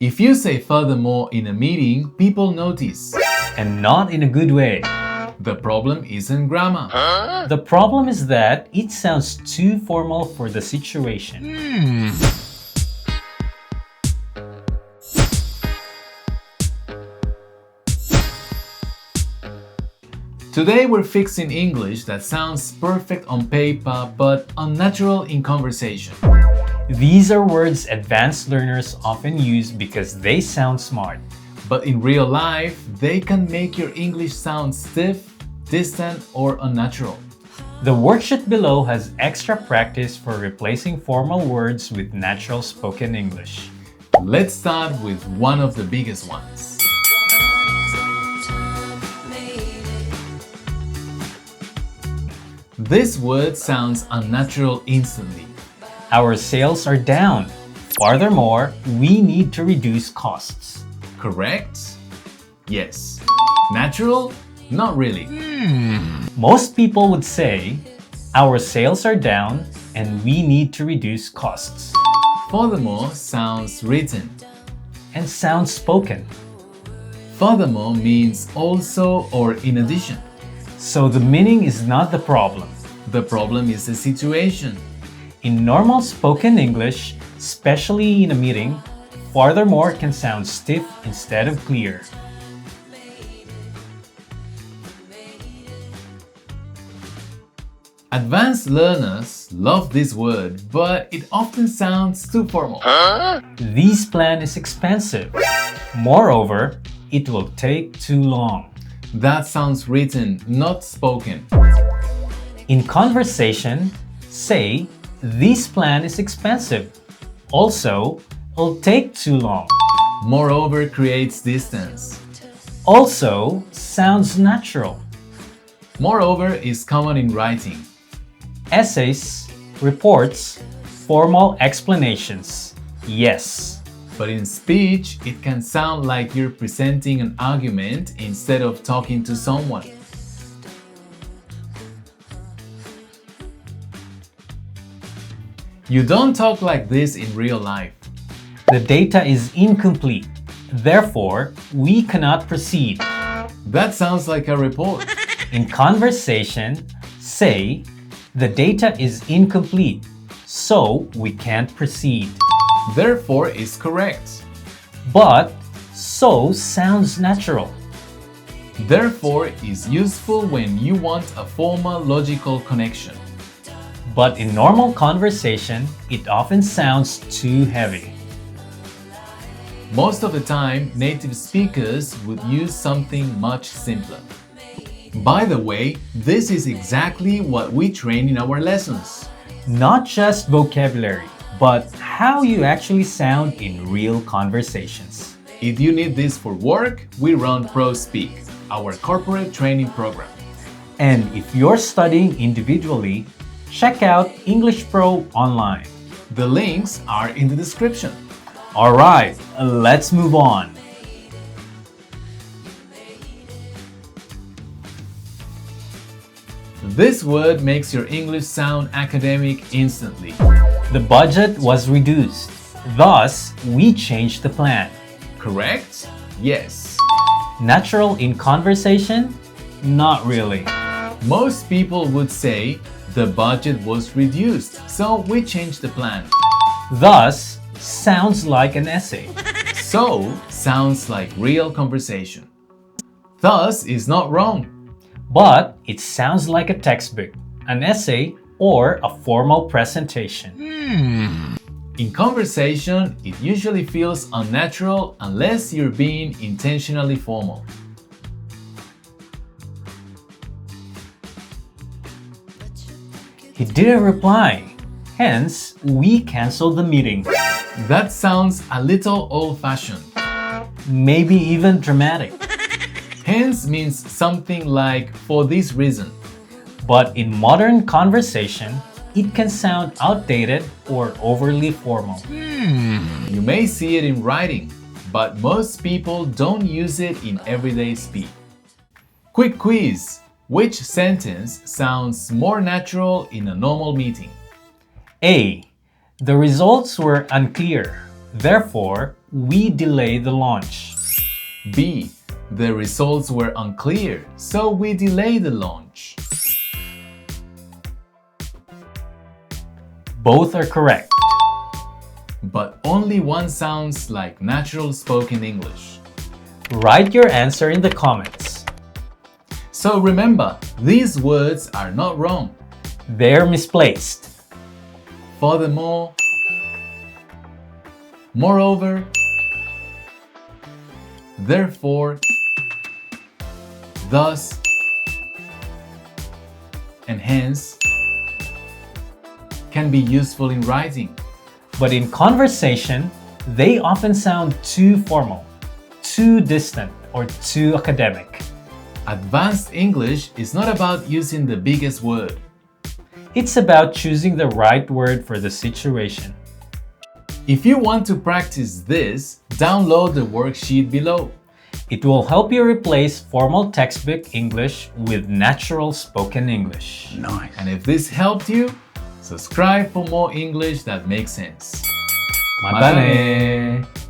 If you say furthermore in a meeting, people notice. And not in a good way. The problem isn't grammar. The problem is that it sounds too formal for the situation. Today we're fixing English that sounds perfect on paper but unnatural in conversation. These are words advanced learners often use because they sound smart. But in real life, they can make your English sound stiff, distant, or unnatural. The worksheet below has extra practice for replacing formal words with natural spoken English. Let's start with one of the biggest ones. This word sounds unnatural instantly. Our sales are down. Furthermore, we need to reduce costs. Correct? Yes. Natural? Not really. Most people would say, our sales are down and we need to reduce costs. Furthermore sounds written. And sounds spoken. Furthermore means also or in addition. So the meaning is not the problem. The problem is the situation. In normal spoken English, especially in a meeting, furthermore can sound stiff instead of clear. Advanced learners love this word, but it often sounds too formal. This plan is expensive. Moreover, it will take too long. That sounds written, not spoken. In conversation, say, this plan is expensive. Also, it'll take too long. Moreover creates distance. Also sounds natural. Moreover is common in writing. Essays, reports, formal explanations. Yes. But in speech, it can sound like you're presenting an argument instead of talking to someone. You don't talk like this in real life. The data is incomplete. Therefore, we cannot proceed. That sounds like a report. In conversation, say, the data is incomplete, so we can't proceed. Therefore is correct. But so sounds natural. Therefore is useful when you want a formal logical connection. But in normal conversation, it often sounds too heavy. Most of the time, native speakers would use something much simpler. By the way, this is exactly what we train in our lessons. Not just vocabulary, but how you actually sound in real conversations. If you need this for work, we run ProSpeak, our corporate training program. And if you're studying individually, check out English Pro online. The links are in the description. Alright, let's move on. This word makes your English sound academic instantly. The budget was reduced. Thus, we changed the plan. Correct? Yes. Natural in conversation? Not really. Most people would say, the budget was reduced, so we changed the plan. Thus, sounds like an essay. So sounds like real conversation. Thus is not wrong. But it sounds like a textbook, an essay, or a formal presentation. In conversation, it usually feels unnatural unless you're being intentionally formal. He didn't reply. Hence, we canceled the meeting. That sounds a little old-fashioned. Maybe even dramatic. Hence means something like for this reason. But in modern conversation, it can sound outdated or overly formal. You may see it in writing, but most people don't use it in everyday speech. Quick quiz. Which sentence sounds more natural in a normal meeting? A. The results were unclear. Therefore, we delay the launch. B. The results were unclear, so we delay the launch. Both are correct. But only one sounds like natural spoken English. Write your answer in the comments. So remember, these words are not wrong. They're misplaced. Furthermore, moreover, therefore, thus, and hence can be useful in writing. But in conversation, they often sound too formal, too distant, or too academic. Advanced English is not about using the biggest word. It's about choosing the right word for the situation. If you want to practice this, download the worksheet below. It will help you replace formal textbook English with natural spoken English. Nice. And if this helped you, subscribe for more English that makes sense. またね。